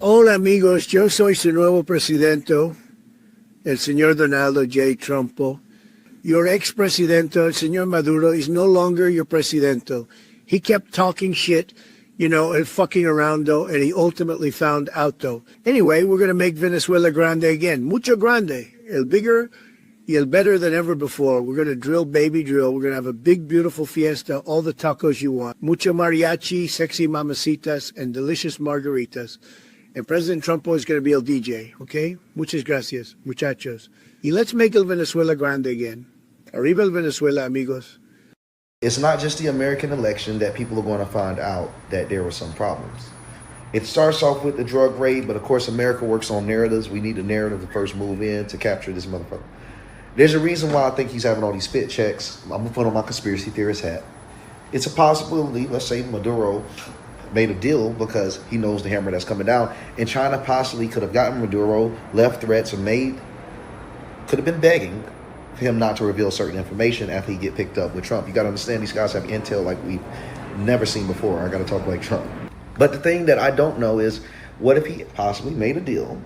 Hola amigos, yo soy su nuevo presidente, el señor Donaldo J. Trump. Your ex-presidente, el señor Maduro, is no longer your presidente. He kept talking shit, and fucking around, and he ultimately found out, though. Anyway, we're going to make Venezuela grande again. Mucho grande. El bigger y el better than ever before. We're going to drill, baby drill. We're going to have a big, beautiful fiesta, all the tacos you want. Mucho mariachi, sexy mamacitas, and delicious margaritas. And President Trump is going to be el DJ, okay? Muchas gracias, muchachos. Y let's make el Venezuela grande again. Arriba el Venezuela, amigos. It's not just the American election that people are going to find out that there were some problems. It starts off with the drug raid, but of course America works on narratives. We need a narrative to first move in to capture this motherfucker. There's a reason why I think he's having all these spit checks. I'm going to put on my conspiracy theorist hat. It's a possibility, let's say Maduro made a deal because he knows the hammer that's coming down, and China possibly could have gotten Maduro, left threats, or could have been begging for him not to reveal certain information after he get picked up with Trump. You got to understand, these guys have intel like we've never seen before. I got to talk like Trump. But the thing that I don't know is, what if he possibly made a deal,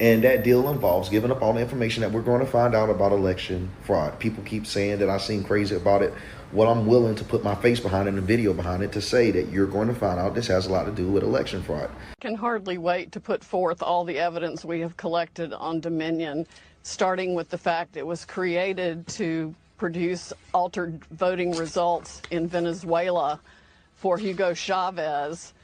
and that deal involves giving up all the information that we're going to find out about election fraud? People keep saying that I seem crazy about it. Well, I'm willing to put my face behind it and a video behind it to say that you're going to find out this has a lot to do with election fraud. I can hardly wait to put forth all the evidence we have collected on Dominion, starting with the fact it was created to produce altered voting results in Venezuela for Hugo Chavez,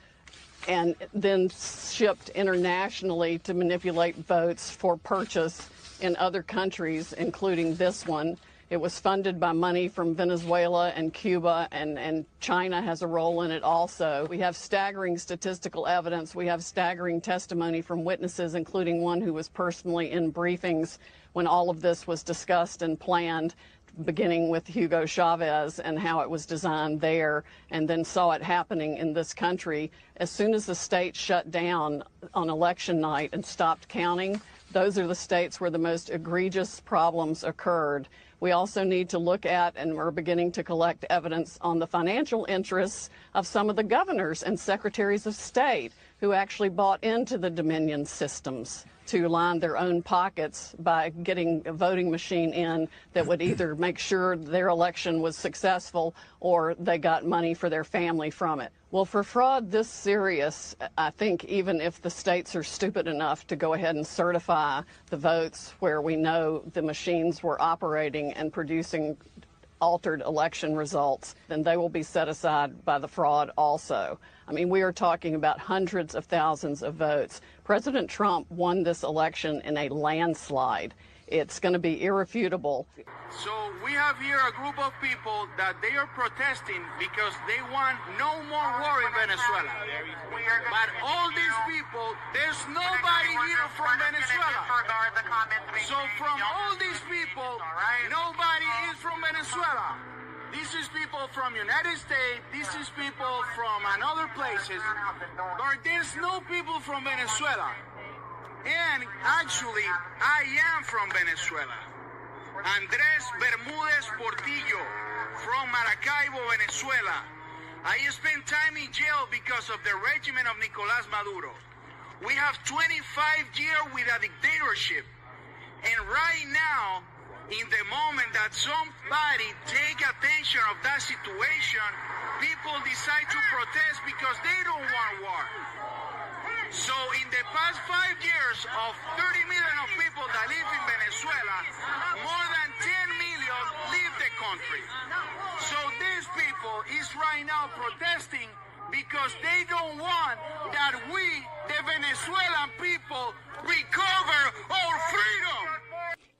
and then shipped internationally to manipulate votes for purchase in other countries, including this one. It was funded by money from Venezuela and Cuba, and China has a role in it also. We have staggering statistical evidence. We have staggering testimony from witnesses, including one who was personally in briefings when all of this was discussed and planned, beginning with Hugo Chavez and how it was designed there, and then saw it happening in this country. As soon as the state shut down on election night and stopped counting, those are the states where the most egregious problems occurred. We also need to look at, and we're beginning to collect evidence on the financial interests of some of the governors and secretaries of state who actually bought into the Dominion systems to line their own pockets by getting a voting machine in that would either make sure their election was successful or they got money for their family from it. Well, for fraud this serious, I think even if the states are stupid enough to go ahead and certify the votes where we know the machines were operating and producing altered election results, then they will be set aside by the fraud also. I mean, we are talking about hundreds of thousands of votes. President Trump won this election in a landslide. It's going to be irrefutable. So we have here a group of people that they are protesting because they want no more war in Venezuela. But all these people, there's nobody here from Venezuela. So from all these people, nobody is from Venezuela. This is people from United States, this is people from other places, but there's no people from Venezuela. And actually, I am from Venezuela. Andrés Bermúdez Portillo, from Maracaibo, Venezuela. I spent time in jail because of the regime of Nicolás Maduro. We have 25 years with a dictatorship. And right now, in the moment that somebody take attention of that situation, people decide to protest because they don't want war. So in the past 5 years of 30 million of people that live in Venezuela, more than 10 million leave the country. So these people is right now protesting because they don't want that we, the Venezuelan people, recover our freedom.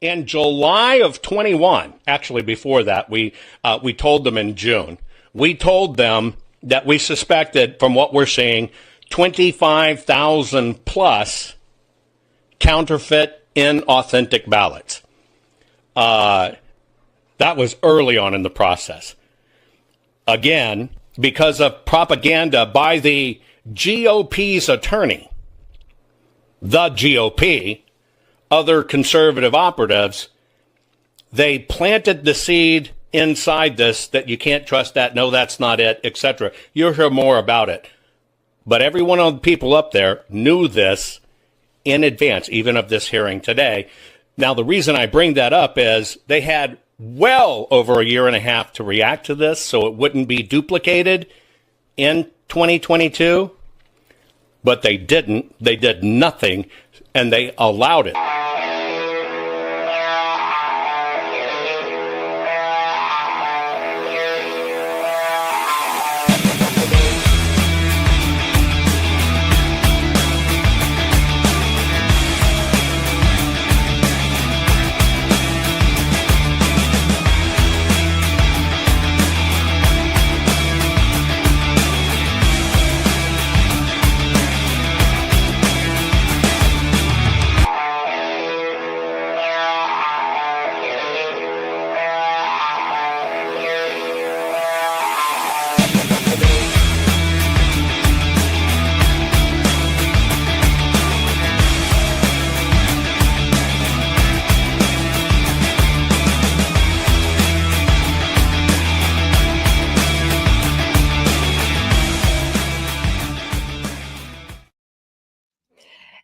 In July of 21, actually before that, we told them in June, we told them that we suspected, from what we're seeing, 25,000 plus counterfeit, inauthentic ballots. That was early on in the process. Again, because of propaganda by the GOP's attorney, the GOP, other conservative operatives, they planted the seed inside this that you can't trust that, no, that's not it, etc. You'll hear more about it. But every one of the people up there knew this in advance, even of this hearing today. Now, the reason I bring that up is they had well over a year and a half to react to this so it wouldn't be duplicated in 2022, but they didn't. They did nothing, and they allowed it.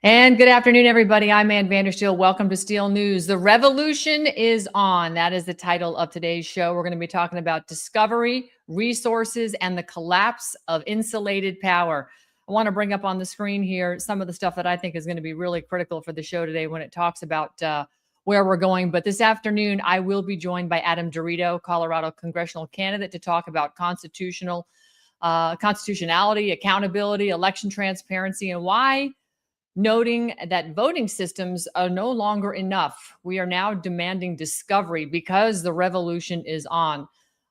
And good afternoon, everybody. I'm Ann Vandersteel. Welcome to Steel News. The revolution is on. That is the title of today's show. We're going to be talking about discovery, resources, and the collapse of insulated power. I want to bring up on the screen here some of the stuff that I think is going to be really critical for the show today when it talks about where we're going. But this afternoon, I will be joined by Adam DeRito, Colorado congressional candidate, to talk about constitutionality, accountability, election transparency, and why, noting that voting systems are no longer enough. We are now demanding discovery because the revolution is on.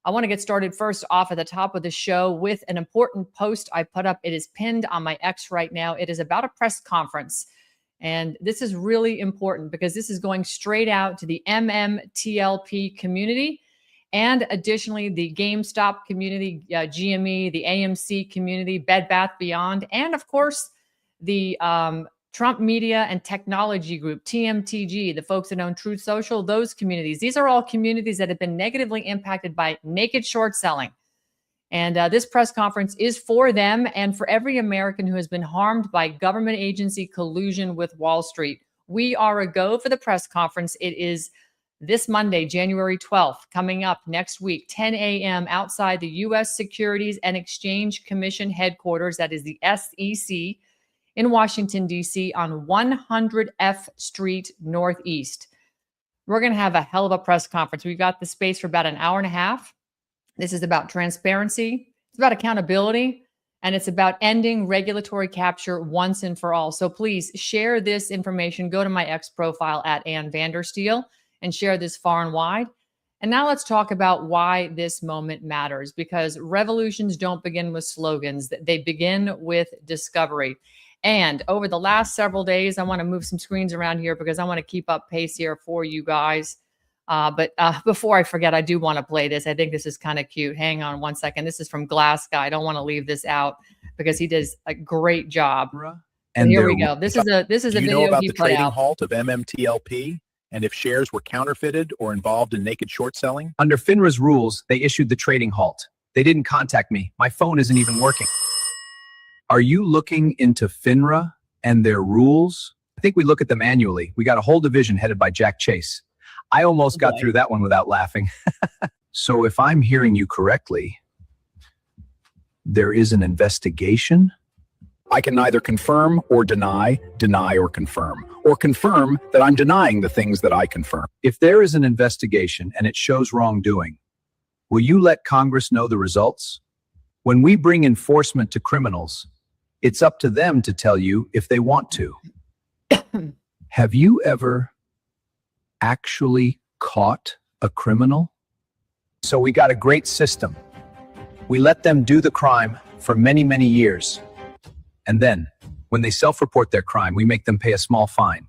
I want to get started first off at the top of the show with an important post I put up. It is pinned on my X right now. It is about a press conference. And this is really important because this is going straight out to the MMTLP community and additionally the GameStop community, GME, the AMC community, Bed Bath Beyond, and of course, the Trump Media and Technology Group, TMTG, the folks that own Truth Social, those communities. These are all communities that have been negatively impacted by naked short selling. And this press conference is for them and for every American who has been harmed by government agency collusion with Wall Street. We are a go for the press conference. It is this Monday, January 12th, coming up next week, 10 a.m. outside the U.S. Securities and Exchange Commission headquarters. That is the SEC. In Washington, D.C. on 100 F Street Northeast. We're going to have a hell of a press conference. We've got the space for about an hour and a half. This is about transparency. It's about accountability. And it's about ending regulatory capture once and for all. So please share this information. Go to my X profile at Ann Vandersteel and share this far and wide. And now let's talk about why this moment matters. Because revolutions don't begin with slogans. They begin with discovery. And over the last several days, I want to move some screens around here because I want to keep up pace here for you guys. But before I forget, I do want to play this. I think this is kind of cute. Hang on one second. This is from Glass Guy. I don't want to leave this out because he does a great job. And here we go. This is a video he put out. Do you know about the trading halt of MMTLP and if shares were counterfeited or involved in naked short selling? Under FINRA's rules, they issued the trading halt. They didn't contact me. My phone isn't even working. Are you looking into FINRA and their rules? I think we look at them annually. We got a whole division headed by Jack Chase. I almost got through that one without laughing. So if I'm hearing you correctly, there is an investigation? I can neither confirm or deny or confirm that I'm denying the things that I confirm. If there is an investigation and it shows wrongdoing, will you let Congress know the results? When we bring enforcement to criminals, it's up to them to tell you if they want to. Have you ever actually caught a criminal? So we got a great system. We let them do the crime for many, many years. And then, when they self-report their crime, we make them pay a small fine,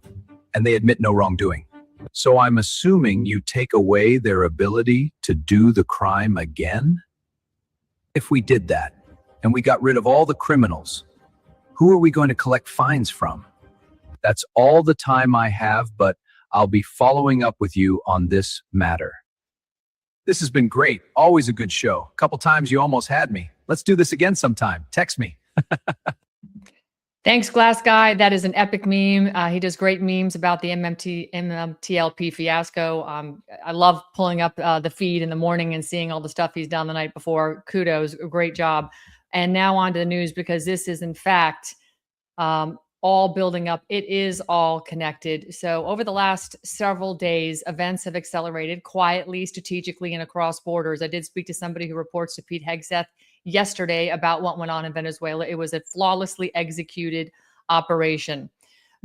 and they admit no wrongdoing. So I'm assuming you take away their ability to do the crime again? If we did that, and we got rid of all the criminals, who are we going to collect fines from? That's all the time I have, but I'll be following up with you on this matter. This has been great. Always a good show. A couple times you almost had me. Let's do this again sometime. Text me. Thanks, Glass Guy. That is an epic meme. He does great memes about the MMTLP fiasco. I love pulling up the feed in the morning and seeing all the stuff he's done the night before. Kudos, great job. And now on to the news, because this is in fact all building up. It is all connected. So over the last several days, events have accelerated quietly, strategically, and across borders. I did speak to somebody who reports to Pete Hegseth yesterday about what went on in Venezuela. It was a flawlessly executed operation.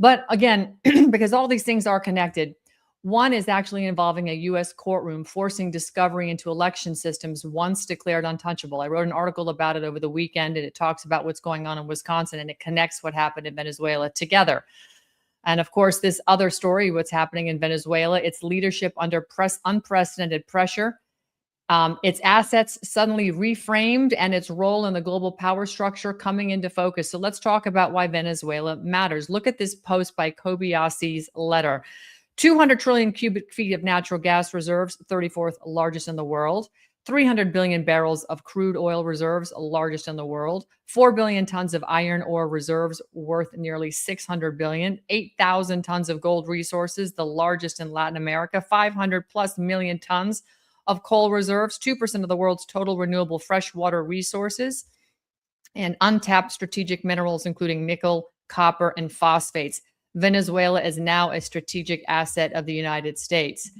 But again, because all these things are connected, one is actually involving a U.S. courtroom forcing discovery into election systems once declared untouchable. I wrote an article about it over the weekend, and it talks about what's going on in Wisconsin, and it connects what happened in Venezuela together. And of course, this other story, what's happening in Venezuela, its leadership under unprecedented pressure, its assets suddenly reframed, and its role in the global power structure coming into focus. So let's talk about why Venezuela matters. Look at this post by Kobayashi's letter. 200 trillion cubic feet of natural gas reserves, 34th largest in the world. 300 billion barrels of crude oil reserves, largest in the world. 4 billion tons of iron ore reserves worth nearly 600 billion. 8,000 tons of gold resources, the largest in Latin America. 500 plus million tons of coal reserves, 2% of the world's total renewable freshwater resources, and untapped strategic minerals, including nickel, copper, and phosphates. Venezuela is now a strategic asset of the United States.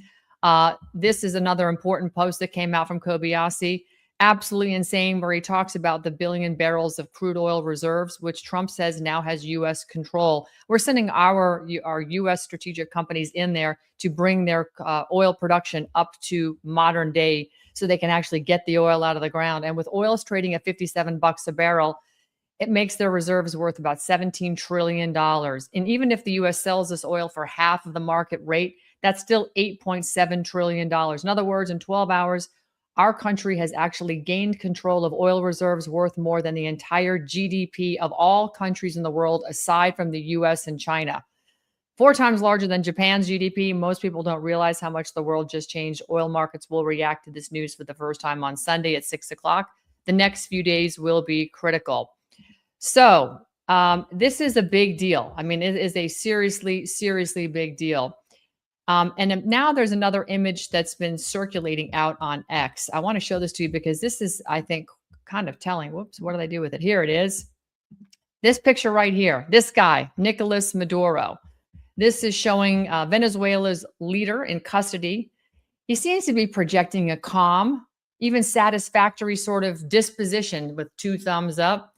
This is another important post that came out from Kobayashi. Absolutely insane, where he talks about the billion barrels of crude oil reserves, which Trump says now has U.S. control. We're sending our U.S. strategic companies in there to bring their oil production up to modern day so they can actually get the oil out of the ground. And with oils trading at $57 a barrel, it makes their reserves worth about $17 trillion. And even if the U.S. sells this oil for half of the market rate, that's still $8.7 trillion. In other words, in 12 hours, our country has actually gained control of oil reserves worth more than the entire GDP of all countries in the world, aside from the US and China. 4 times larger than Japan's GDP. Most people don't realize how much the world just changed. Oil markets will react to this news for the first time on Sunday at 6 o'clock. The next few days will be critical. So this is a big deal. I mean, it is a seriously, seriously big deal. And now there's another image that's been circulating out on X. I want to show this to you because this is, I think, kind of telling. Whoops, what did I do with it? Here it is. This picture right here, this guy, Nicolas Maduro. This is showing Venezuela's leader in custody. He seems to be projecting a calm, even satisfactory sort of disposition with 2 thumbs up.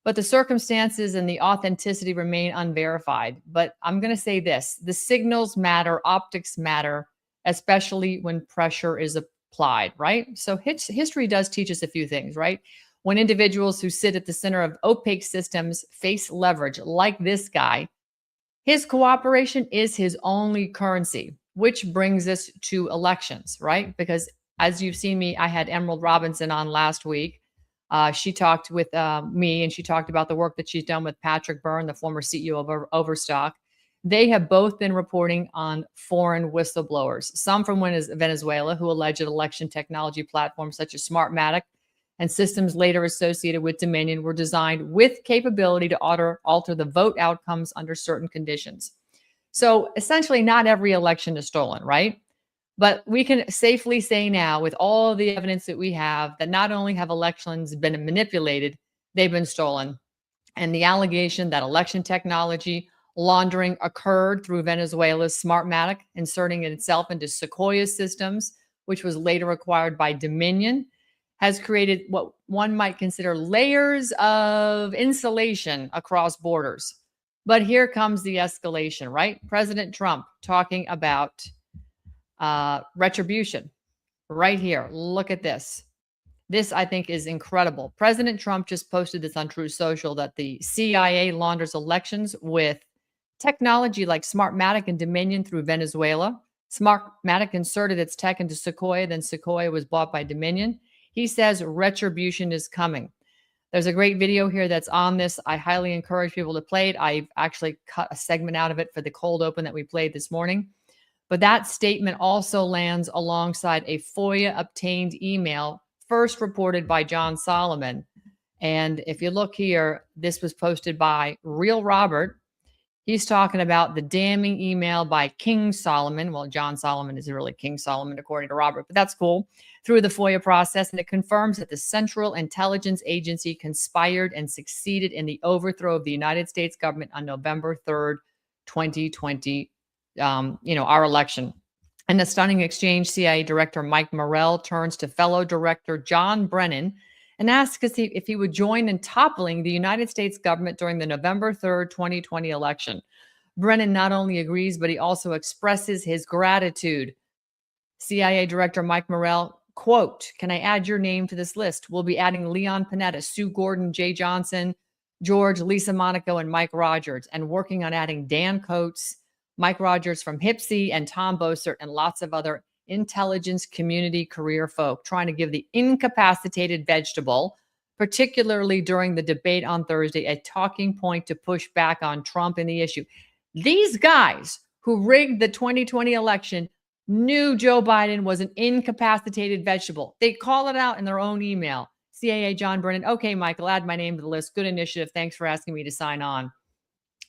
But the circumstances and the authenticity remain unverified. But I'm going to say this: the signals matter, optics matter, especially when pressure is applied, right? So history does teach us a few things, right? When individuals who sit at the center of opaque systems face leverage, like this guy, his cooperation is his only currency, which brings us to elections, right? Because as you've seen me, I had Emerald Robinson on last week. She talked with me, and she talked about the work that she's done with Patrick Byrne, the former CEO of Overstock. They have both been reporting on foreign whistleblowers, some from Venezuela, who alleged election technology platforms such as Smartmatic and systems later associated with Dominion were designed with capability to alter the vote outcomes under certain conditions. So essentially, not every election is stolen, right? But we can safely say now, with all the evidence that we have, that not only have elections been manipulated, they've been stolen. And the allegation that election technology laundering occurred through Venezuela's Smartmatic, inserting itself into Sequoia systems, which was later acquired by Dominion, has created what one might consider layers of insulation across borders. But here comes the escalation, right? President Trump talking about retribution right here. Look at this. This, I think, is incredible. President Trump just posted this on Truth Social that the CIA launders elections with technology like Smartmatic and Dominion through Venezuela. Smartmatic inserted its tech into Sequoia, then Sequoia was bought by Dominion. He says retribution is coming. There's a great video here that's on this. I highly encourage people to play it. I've actually cut a segment out of it for the cold open that we played this morning. But that statement also lands alongside a FOIA-obtained email first reported by John Solomon. And if you look here, this was posted by Real Robert. He's talking about the damning email by King Solomon. Well, John Solomon isn't really King Solomon, according to Robert, but that's cool. Through the FOIA process, and it confirms that the Central Intelligence Agency conspired and succeeded in the overthrow of the United States government on November 3rd, 2020, our election. In the stunning exchange, CIA Director Mike Morrell turns to fellow Director John Brennan and asks if he would join in toppling the United States government during the November 3rd, 2020 election. Brennan not only agrees, but he also expresses his gratitude. CIA Director Mike Morrell, quote, "Can I add your name to this list? We'll be adding Leon Panetta, Sue Gordon, Jay Johnson, George, Lisa Monaco, and Mike Rogers, and working on adding Dan Coates, Mike Rogers from HIPSI, and Tom Bossert, and lots of other intelligence community career folk, trying to give the incapacitated vegetable, particularly during the debate on Thursday, a talking point to push back on Trump and the issue." These guys who rigged the 2020 election knew Joe Biden was an incapacitated vegetable. They call it out in their own email. CIA John Brennan, okay, Michael, add my name to the list. Good initiative. Thanks for asking me to sign on.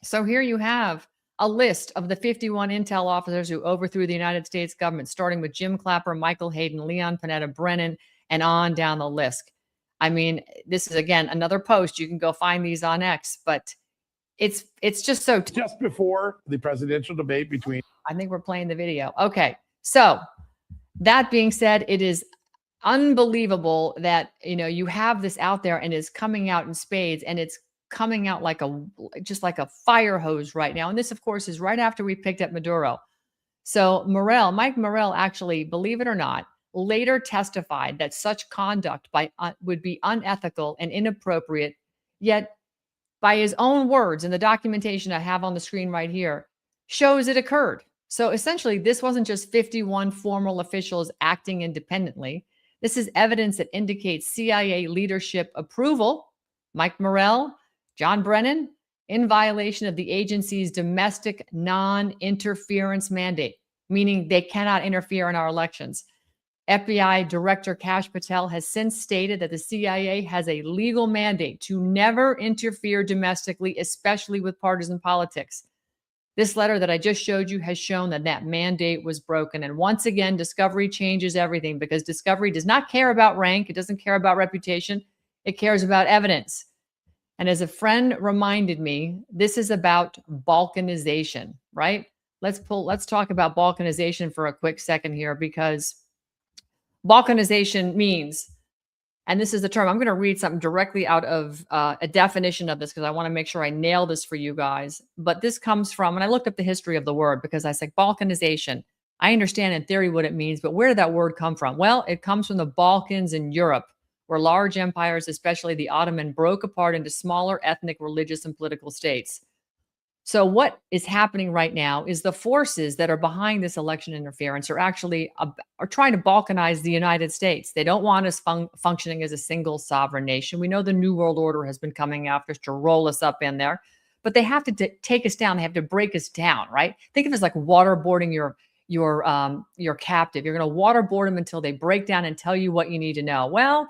So here you have a list of the 51 intel officers who overthrew the United States government, starting with Jim Clapper, Michael Hayden, Leon Panetta, Brennan, and on down the list. I mean, this is, again, another post. You can go find these on X, but it's just so... Just before the presidential debate between... I think we're playing the video. Okay. So that being said, it is unbelievable that, you have this out there and it's coming out in spades, and it's coming out like a fire hose right now. And this, of course, is right after we picked up Maduro. So Mike Morrell actually, believe it or not, later testified that such conduct would be unethical and inappropriate. Yet by his own words, and the documentation I have on the screen right here shows it occurred. So essentially, this wasn't just 51 formal officials acting independently. This is evidence that indicates CIA leadership approval. Mike Morrell, John Brennan, in violation of the agency's domestic non-interference mandate, meaning they cannot interfere in our elections. FBI Director Kash Patel has since stated that the CIA has a legal mandate to never interfere domestically, especially with partisan politics. This letter that I just showed you has shown that that mandate was broken. And once again, Discovery changes everything, because Discovery does not care about rank. It doesn't care about reputation. It cares about evidence. And as a friend reminded me, this is about balkanization, right? Let's talk about balkanization for a quick second here, because balkanization means, and this is the term, I'm going to read something directly out of a definition of this, because I want to make sure I nail this for you guys. But this comes from, and I looked up the history of the word, because I said balkanization. I understand in theory what it means, but where did that word come from? Well, it comes from the Balkans in Europe, where large empires, especially the Ottoman, broke apart into smaller ethnic, religious, and political states. So what is happening right now is the forces that are behind this election interference are actually are trying to balkanize the United States. They don't want us functioning as a single sovereign nation. We know the New World Order has been coming after us to roll us up in there, but they have to take us down. They have to break us down, right? Think of it as like waterboarding your captive. You're going to waterboard them until they break down and tell you what you need to know. Well,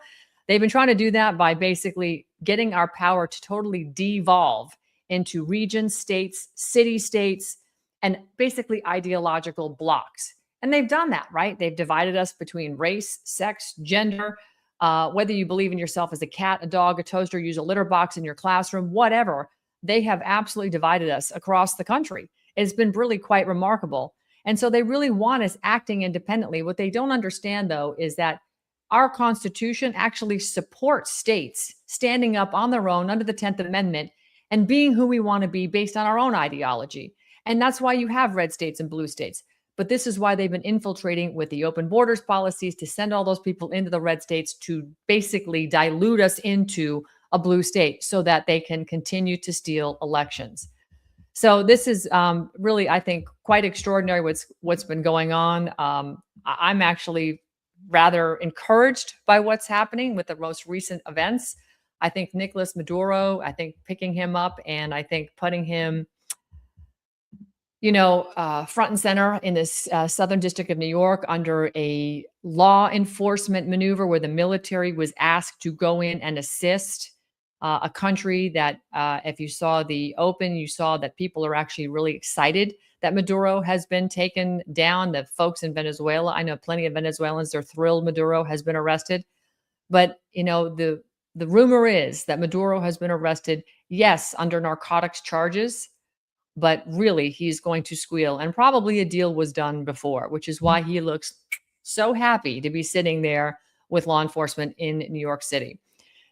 they've been trying to do that by basically getting our power to totally devolve into regions, states, city-states, and basically ideological blocks. And they've done that, right? They've divided us between race, sex, gender, whether you believe in yourself as a cat, a dog, a toaster, use a litter box in your classroom, whatever. They have absolutely divided us across the country. It's been really quite remarkable. And so they really want us acting independently. What they don't understand, though, is that our Constitution actually supports states standing up on their own under the 10th Amendment and being who we want to be based on our own ideology. And that's why you have red states and blue states. But this is why they've been infiltrating with the open borders policies to send all those people into the red states to basically dilute us into a blue state so that they can continue to steal elections. So this is really, I think, quite extraordinary what's been going on. I'm actually rather encouraged by what's happening with the most recent events. I think Nicolas Maduro, I think picking him up and I think putting him, front and center in this Southern District of New York under a law enforcement maneuver where the military was asked to go in and assist. a country that, if you saw the Open, you saw that people are actually really excited that Maduro has been taken down. The folks in Venezuela, I know plenty of Venezuelans, they're thrilled Maduro has been arrested. But, the rumor is that Maduro has been arrested, yes, under narcotics charges, but really he's going to squeal. And probably a deal was done before, which is why he looks so happy to be sitting there with law enforcement in New York City.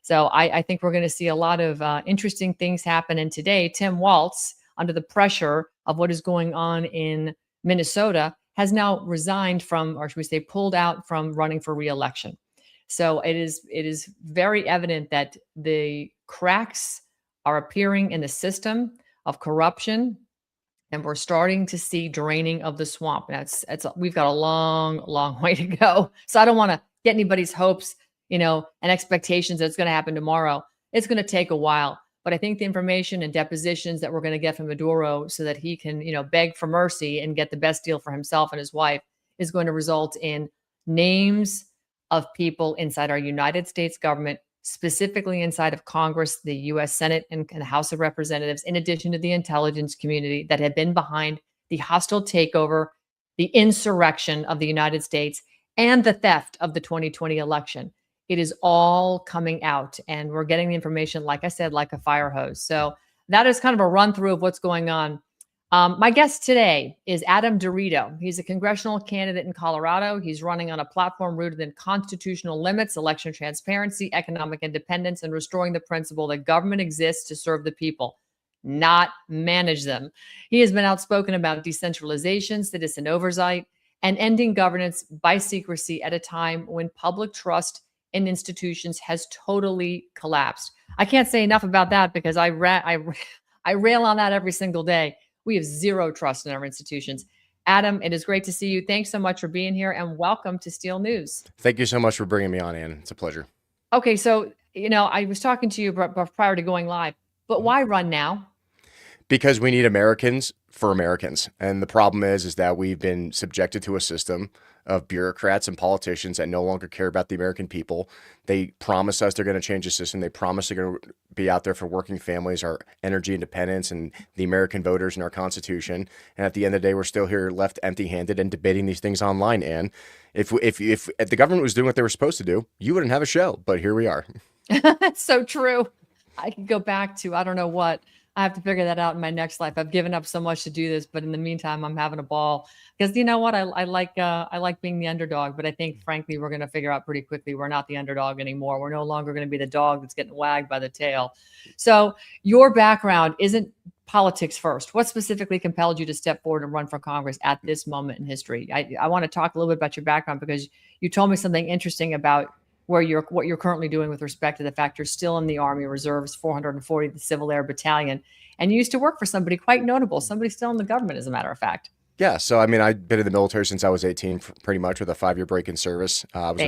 So I think we're going to see a lot of interesting things happen. And today, Tim Walz, under the pressure of what is going on in Minnesota, has now resigned from, or should we say, pulled out from running for re-election. So it is very evident that the cracks are appearing in the system of corruption, and we're starting to see draining of the swamp. We've got a long way to go. So I don't want to get anybody's hopes, and expectations that it's going to happen tomorrow. It's going to take a while. But I think the information and depositions that we're going to get from Maduro so that he can, beg for mercy and get the best deal for himself and his wife is going to result in names of people inside our United States government, specifically inside of Congress, the U.S. Senate and the House of Representatives, in addition to the intelligence community that had been behind the hostile takeover, the insurrection of the United States, and the theft of the 2020 election. It is all coming out, and we're getting the information, like I said, like a fire hose. So that is kind of a run through of what's going on. My guest today is Adam DeRito. He's a congressional candidate in Colorado. He's running on a platform rooted in constitutional limits, election transparency, economic independence, and restoring the principle that government exists to serve the people, not manage them. He has been outspoken about decentralization, citizen oversight, and ending governance by secrecy at a time when public trust in institutions has totally collapsed. I can't say enough about that because I rail on that every single day. We have zero trust in our institutions. Adam, it is great to see you. Thanks so much for being here, and welcome to Steel News. Thank you so much for bringing me on, Ann. It's a pleasure. Okay, so, I was talking to you prior to going live, but why run now? Because we need Americans for Americans. And the problem is that we've been subjected to a system of bureaucrats and politicians that no longer care about the American people. They promise us they're going to change the system. They promise they're going to be out there for working families, our energy independence, and the American voters and our Constitution. And at the end of the day, we're still here left empty-handed and debating these things online. And if the government was doing what they were supposed to do, you wouldn't have a show. But here we are. That's so true. I could go back to, I don't know what. I have to figure that out in my next life. I've given up so much to do this, but in the meantime, I'm having a ball because you know what? I like being the underdog, but I think frankly, we're going to figure out pretty quickly we're not the underdog anymore. We're no longer going to be the dog that's getting wagged by the tail. So your background isn't politics first. What specifically compelled you to step forward and run for Congress at this moment in history? I want to talk a little bit about your background because you told me something interesting about what you're currently doing with respect to the fact you're still in the Army Reserves, 440th Civil Air Battalion, and you used to work for somebody quite notable, somebody still in the government, as a matter of fact. Yeah, so I mean, I've been in the military since I was 18, pretty much, with a 5-year break in service. I was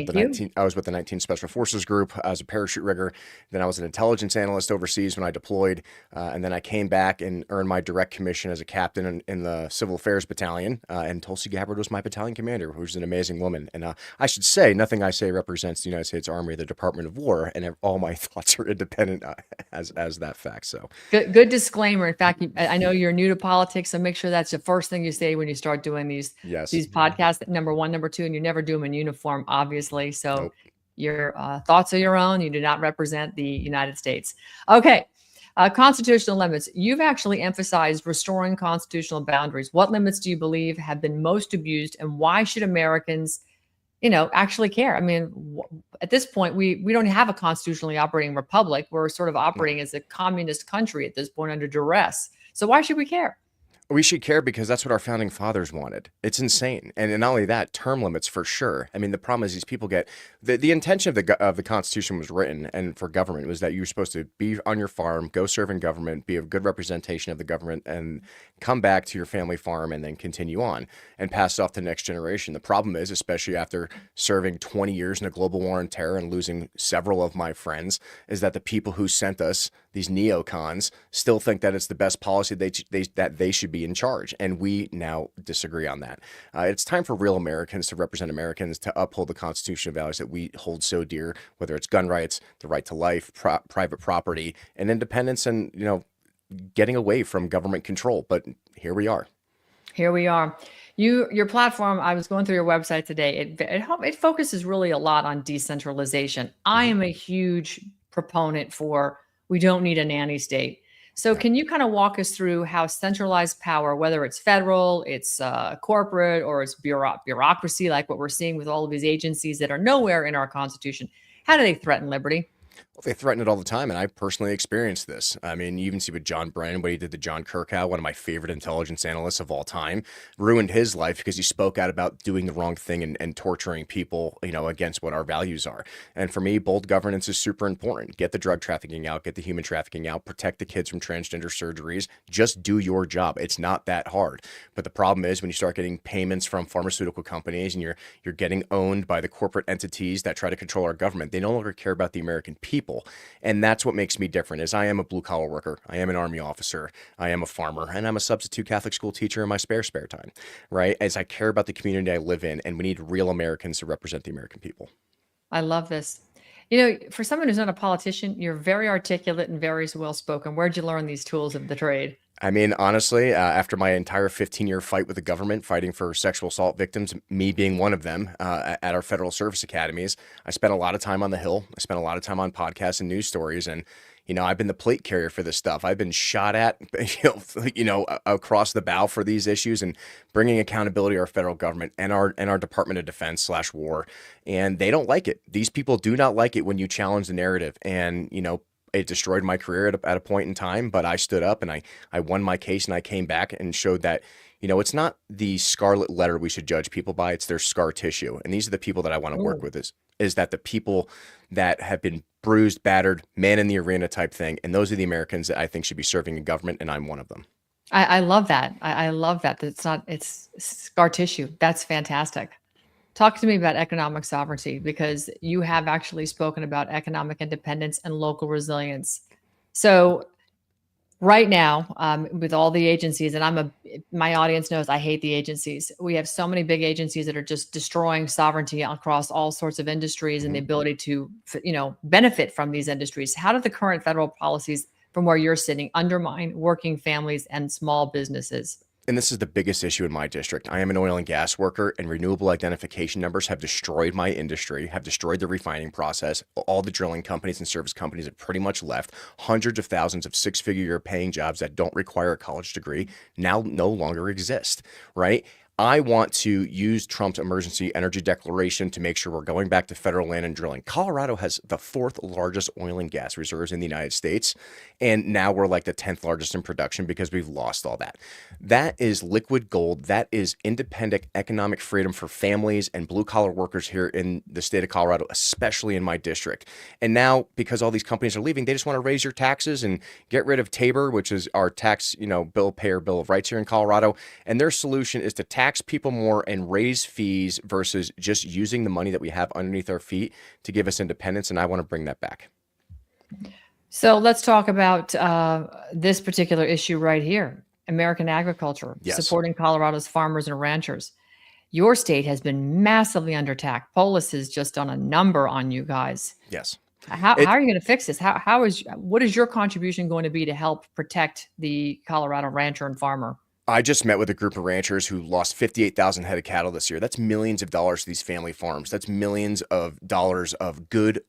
with the 19th Special Forces Group as a parachute rigger. Then I was an intelligence analyst overseas when I deployed, and then I came back and earned my direct commission as a captain in the Civil Affairs Battalion. And Tulsi Gabbard was my battalion commander, who's an amazing woman. And I should say, nothing I say represents the United States Army or the Department of War, and all my thoughts are independent as that fact. So good disclaimer. In fact, I know you're new to politics, so make sure that's the first thing you say when you start doing these podcasts. Number one, number two, and you never do them in uniform, obviously. So nope. Your thoughts are your own. You do not represent the United States. Okay. Constitutional limits. You've actually emphasized restoring constitutional boundaries. What limits do you believe have been most abused, and why should Americans, actually care? I mean, at this point, we don't have a constitutionally operating republic. We're sort of operating as a communist country at this point under duress. So why should we care? We should care because that's what our founding fathers wanted. It's insane. And not only that, term limits for sure. I mean, the problem is these people get the intention of the Constitution was written and for government was that you were supposed to be on your farm, go serve in government, be a good representation of the government, and come back to your family farm and then continue on and pass it off to the next generation. The problem is, especially after serving 20 years in a global war on terror and losing several of my friends, is that the people who sent us, these neocons, still think that it's the best policy that they should be be in charge. And we now disagree on that. It's time for real Americans to represent Americans, to uphold the constitutional values that we hold so dear, whether it's gun rights, the right to life, private property, and independence, and, getting away from government control. But here we are. Here we are. Your platform, I was going through your website today. It focuses really a lot on decentralization. I am a huge proponent for, we don't need a nanny state. So can you kind of walk us through how centralized power, whether it's federal, it's corporate, or it's bureaucracy, like what we're seeing with all of these agencies that are nowhere in our Constitution, how do they threaten liberty? Well, they threaten it all the time, and I personally experienced this. I mean, you even see with John Brennan, what he did to John Kirkhow, one of my favorite intelligence analysts of all time, ruined his life because he spoke out about doing the wrong thing and torturing people, against what our values are. And for me, bold governance is super important. Get the drug trafficking out, get the human trafficking out, protect the kids from transgender surgeries. Just do your job. It's not that hard. But the problem is when you start getting payments from pharmaceutical companies and you're getting owned by the corporate entities that try to control our government, they no longer care about the American people. And that's what makes me different. Is I am a blue collar worker. I am an Army officer. I am a farmer, and I'm a substitute Catholic school teacher in my spare time, right? As I care about the community I live in, and we need real Americans to represent the American people. I love this. For someone who's not a politician, you're very articulate and very well spoken. Where'd you learn these tools of the trade? I mean, honestly, after my entire 15-year fight with the government, fighting for sexual assault victims, me being one of them at our federal service academies, I spent a lot of time on the Hill. I spent a lot of time on podcasts and news stories. And, I've been the plate carrier for this stuff. I've been shot at, across the bow for these issues and bringing accountability to our federal government and our Department of Defense /war. And they don't like it. These people do not like it when you challenge the narrative. And, it destroyed my career at a point in time, but I stood up and I won my case, and I came back and showed that, it's not the scarlet letter we should judge people by, it's their scar tissue. And these are the people that I want to work with is that the people that have been bruised, battered, man in the arena type thing. And those are the Americans that I think should be serving in government. And I'm one of them. I love that. I love that. It's scar tissue. That's fantastic. Talk to me about economic sovereignty, because you have actually spoken about economic independence and local resilience. So right now, with all the agencies, and my audience knows I hate the agencies. We have so many big agencies that are just destroying sovereignty across all sorts of industries and the ability to, benefit from these industries. How do the current federal policies, from where you're sitting, undermine working families and small businesses? And this is the biggest issue in my district. I am an oil and gas worker, and renewable identification numbers have destroyed my industry, have destroyed the refining process. All the drilling companies and service companies have pretty much left. Hundreds of thousands of six-figure paying jobs that don't require a college degree now no longer exist, right? I want to use Trump's emergency energy declaration to make sure we're going back to federal land and drilling. Colorado has the 4th largest oil and gas reserves in the United States, and now we're like the 10th largest in production because we've lost all that. That is liquid gold. That is independent economic freedom for families and blue-collar workers here in the state of Colorado, especially in my district. And now, because all these companies are leaving, they just want to raise your taxes and get rid of Tabor, which is our tax, bill of rights here in Colorado. And their solution is to tax people more and raise fees versus just using the money that we have underneath our feet to give us independence. And I want to bring that back. So let's talk about this particular issue right here. American agriculture, supporting Colorado's farmers and ranchers. Your state has been massively under attack. Polis has just done a number on you guys. Yes. How are you going to fix this? What is your contribution going to be to help protect the Colorado rancher and farmer? I just met with a group of ranchers who lost 58,000 head of cattle this year. That's millions of dollars to these family farms. That's millions of dollars of good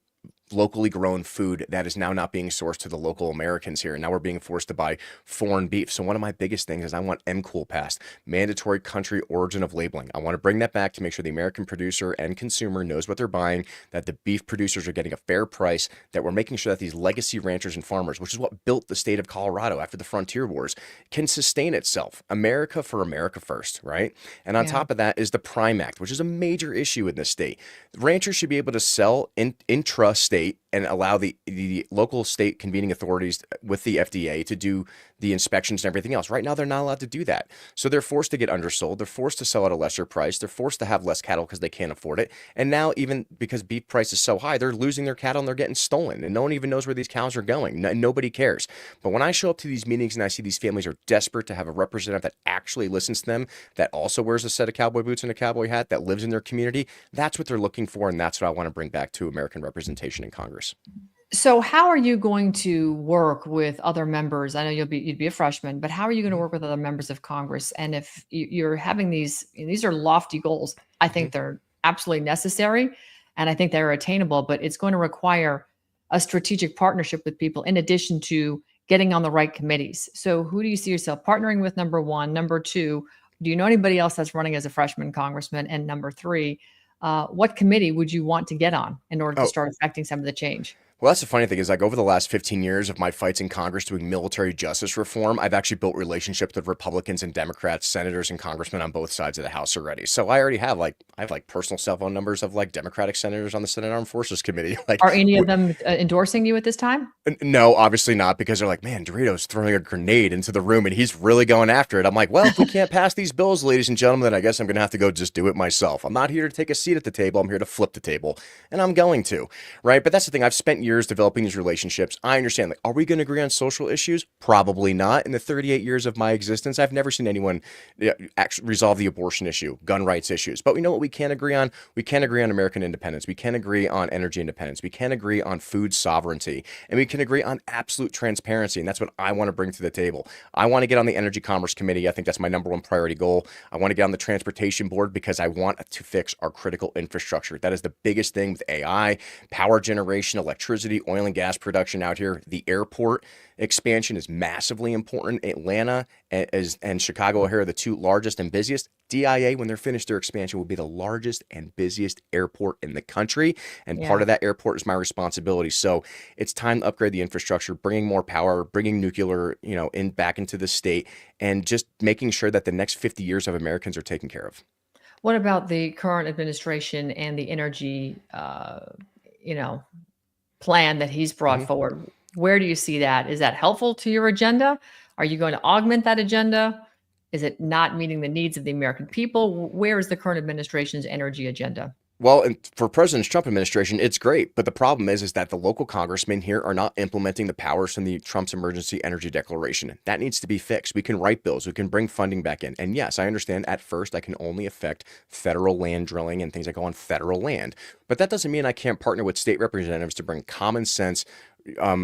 locally grown food that is now not being sourced to the local Americans here. And now we're being forced to buy foreign beef. So one of my biggest things is I want MCOOL passed, mandatory country origin of labeling. I want to bring that back to make sure the American producer and consumer knows what they're buying, that the beef producers are getting a fair price, that we're making sure that these legacy ranchers and farmers, which is what built the state of Colorado after the frontier wars, can sustain itself. America for America first, right? And on top of that is the Prime Act, which is a major issue in this state. Ranchers should be able to sell intrastate state and allow the local state convening authorities with the FDA to do the inspections and everything else. Right now, they're not allowed to do that. So they're forced to get undersold. They're forced to sell at a lesser price. They're forced to have less cattle because they can't afford it. And now, even because beef price is so high, they're losing their cattle and they're getting stolen. And no one even knows where these cows are going. Nobody cares. But when I show up to these meetings and I see these families are desperate to have a representative that actually listens to them, that also wears a set of cowboy boots and a cowboy hat, that lives in their community, that's what they're looking for. And that's what I want to bring back to American representation in Congress. So how are you going to work with other members? I know you'd be a freshman, but how are you going to work with other members of Congress? And if you're having these are lofty goals, I think they're absolutely necessary, and I think they're attainable, but it's going to require a strategic partnership with people in addition to getting on the right committees. So who do you see yourself partnering with, number one? Number two, do you know anybody else that's running as a freshman congressman? And number three, what committee would you want to get on in order to start affecting some of the change? Well, that's the funny thing is, like, over the last 15 years of my fights in Congress doing military justice reform, I've actually built relationships with Republicans and Democrats, senators and congressmen on both sides of the House already. So I already have I have personal cell phone numbers of Democratic senators on the Senate Armed Forces Committee. Are any of them endorsing you at this time? No, obviously not, because they're like, man, DeRito's throwing a grenade into the room and he's really going after it. I'm like, well, if we can't pass these bills, ladies and gentlemen, then I guess I'm going to have to go just do it myself. I'm not here to take a seat at the table. I'm here to flip the table, and I'm going to, right? But that's the thing. I've spent years developing these relationships. I understand, are we going to agree on social issues? Probably not. In the 38 years of my existence, I've never seen anyone actually resolve the abortion issue, gun rights issues. But we know what we can agree on. We can agree on American independence. We can agree on energy independence. We can agree on food sovereignty. And we can agree on absolute transparency. And that's what I want to bring to the table. I want to get on the Energy Commerce Committee. I think that's my number one priority goal. I want to get on the Transportation Board because I want to fix our critical infrastructure. That is the biggest thing with AI, power generation, electricity, oil and gas production out here. The airport expansion is massively important. Atlanta and Chicago O'Hare are the two largest and busiest. DIA, when they're finished their expansion, will be the largest and busiest airport in the country. And part of that airport is my responsibility. So it's time to upgrade the infrastructure, bringing more power, bringing nuclear, back into the state, and just making sure that the next 50 years of Americans are taken care of. What about the current administration and the energy, plan that he's brought forward? Where do you see that? Is that helpful to your agenda? Are you going to augment that agenda? Is it not meeting the needs of the American people? Where is the current administration's energy agenda? Well, and for President Trump administration, it's great. But the problem is that the local congressmen here are not implementing the powers from the Trump's emergency energy declaration. That needs to be fixed. We can write bills. We can bring funding back in. And yes, I understand at first I can only affect federal land drilling and things that go on federal land. But that doesn't mean I can't partner with state representatives to bring common sense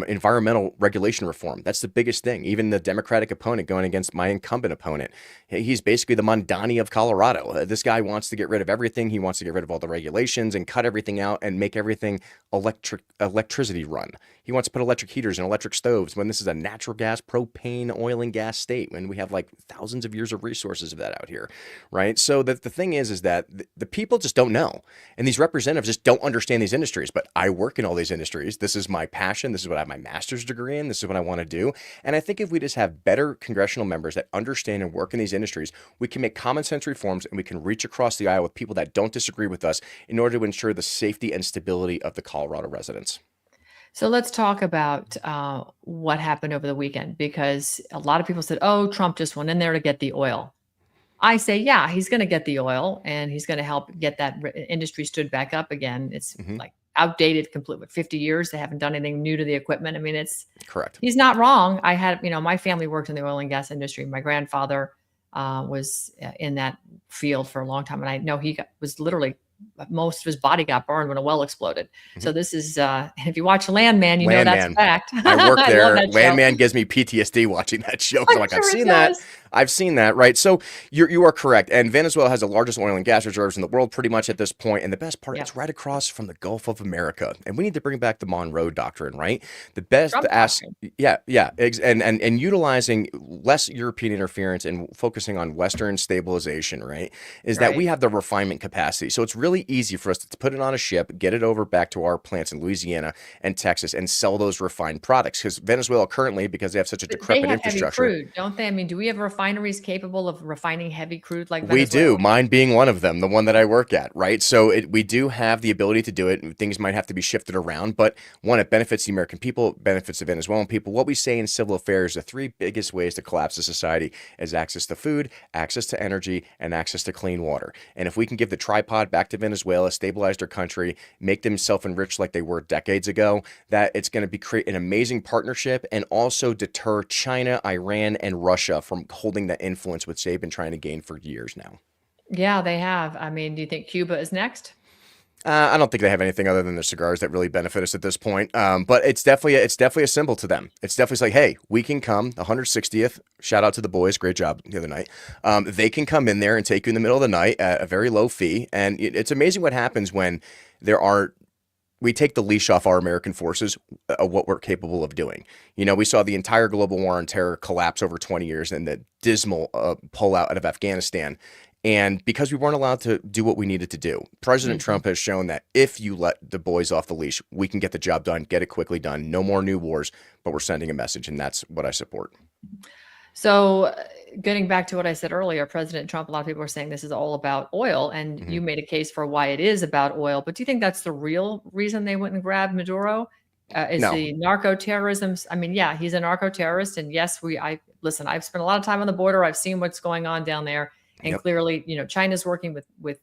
environmental regulation reform. That's the biggest thing. Even the Democratic opponent going against my incumbent opponent, he's basically the Mondani of Colorado. This guy wants to get rid of everything. He wants to get rid of all the regulations and cut everything out and make everything electricity run. He wants to put electric heaters and electric stoves when this is a natural gas, propane, oil and gas state, when we have thousands of years of resources of that out here, right? So the thing is that the people just don't know. And these representatives just don't understand these industries. But I work in all these industries. This is my passion. This is what I have my master's degree in. This is what I want to do. And I think if we just have better congressional members that understand and work in these industries, we can make common sense reforms and we can reach across the aisle with people that don't disagree with us in order to ensure the safety and stability of the Colorado residents. So let's talk about what happened over the weekend, because a lot of people said, oh, Trump just went in there to get the oil. I say, yeah, he's going to get the oil and he's going to help get that industry stood back up again. It's outdated completely. With 50 years, they haven't done anything new to the equipment. I mean, it's correct. He's not wrong. I had, my family worked in the oil and gas industry. My grandfather was in that field for a long time. And I know was literally, most of his body got burned when a well exploded. So this is, if you watch Landman, you know that's a fact. I work there. Landman gives me PTSD watching that show. I'm like, I've seen that. I've seen that, right? So you are correct. And Venezuela has the largest oil and gas reserves in the world pretty much at this point. And the best part, it's right across from the Gulf of America. And we need to bring back the Monroe Doctrine, right? The best to ask, and utilizing less European interference and focusing on Western stabilization, right? Is that we have the refinement capacity. So it's really easy for us to put it on a ship, get it over back to our plants in Louisiana and Texas, and sell those refined products. Because Venezuela currently, because they have such a decrepit infrastructure. They have heavy crude, don't they? I mean, do we have a refinery refineries capable of refining heavy crude like We Venezuela? do, mine being one of them, the one that I work at, right? So we do have the ability to do it. Things might have to be shifted around, but one, it benefits the American people, it benefits the Venezuelan people. What we say in civil affairs, the three biggest ways to collapse a society is access to food, access to energy, and access to clean water. And if we can give the tripod back to Venezuela, stabilize their country, make them self-enriched like they were decades ago, that it's going to be create an amazing partnership and also deter China, Iran, and Russia from holding that influence which they've been trying to gain for years now. Yeah, they have. I mean, do you think Cuba is next? I don't think they have anything other than their cigars that really benefit us at this point. But it's definitely a symbol to them. It's definitely like, hey, we can come. The 160th. Shout out to the boys. Great job the other night. They can come in there and take you in the middle of the night at a very low fee. And it's amazing what happens when we take the leash off our American forces, what we're capable of doing. You know, we saw the entire global war on terror collapse over 20 years and the dismal pullout out of Afghanistan. And because we weren't allowed to do what we needed to do, President Trump has shown that if you let the boys off the leash, we can get the job done, get it quickly done. No more new wars, but we're sending a message, and that's what I support. So getting back to what I said earlier, President Trump, a lot of people are saying this is all about oil, and you made a case for why it is about oil. But do you think that's the real reason they went and grabbed Maduro? Is No. the narco-terrorism? I mean, yeah, he's a narco-terrorist. And yes, listen, I've spent a lot of time on the border. I've seen what's going on down there. And Yep. clearly, you know, China's working with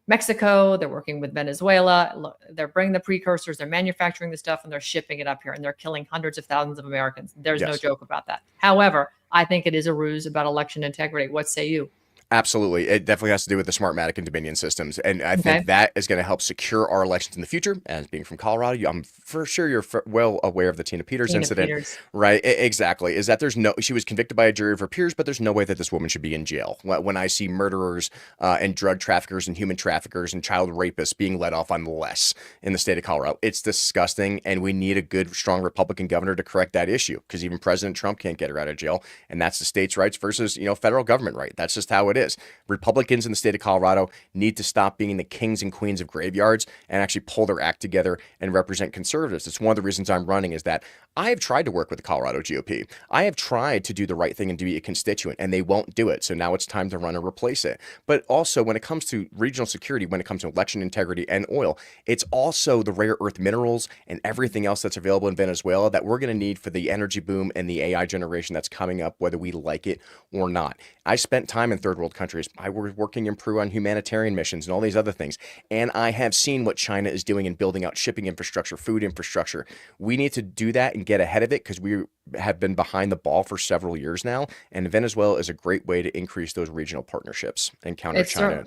Mexico. They're working with Venezuela. Look, they're bringing the precursors. They're manufacturing the stuff and they're shipping it up here. And they're killing hundreds of thousands of Americans. There's no Yes. joke about that. However, I think it is a ruse about election integrity. What say you? Absolutely. It definitely has to do with the Smartmatic and Dominion systems. And I Okay. think that is going to help secure our elections in the future. As being from Colorado, I'm for sure you're well aware of the Tina Peters Tina incident. Peters. Right? Exactly. Is that she was convicted by a jury of her peers, but there's no way that this woman should be in jail. When I see murderers and drug traffickers and human traffickers and child rapists being let off on less in the state of Colorado, it's disgusting. And we need a good, strong Republican governor to correct that issue, because even President Trump can't get her out of jail. And that's the state's rights versus, federal government right. That's just how it is. Republicans in the state of Colorado need to stop being the kings and queens of graveyards and actually pull their act together and represent conservatives. It's one of the reasons I'm running, is that I have tried to work with the Colorado GOP. I have tried to do the right thing and to be a constituent, and they won't do it. So now it's time to run and replace it. But also, when it comes to regional security, when it comes to election integrity and oil, it's also the rare earth minerals and everything else that's available in Venezuela that we're going to need for the energy boom and the AI generation that's coming up, whether we like it or not. I spent time in third world countries. I was working in Peru on humanitarian missions and all these other things. And I have seen what China is doing in building out shipping infrastructure, food infrastructure. We need to do that and get ahead of it, because we have been behind the ball for several years now. And Venezuela is a great way to increase those regional partnerships and counter China.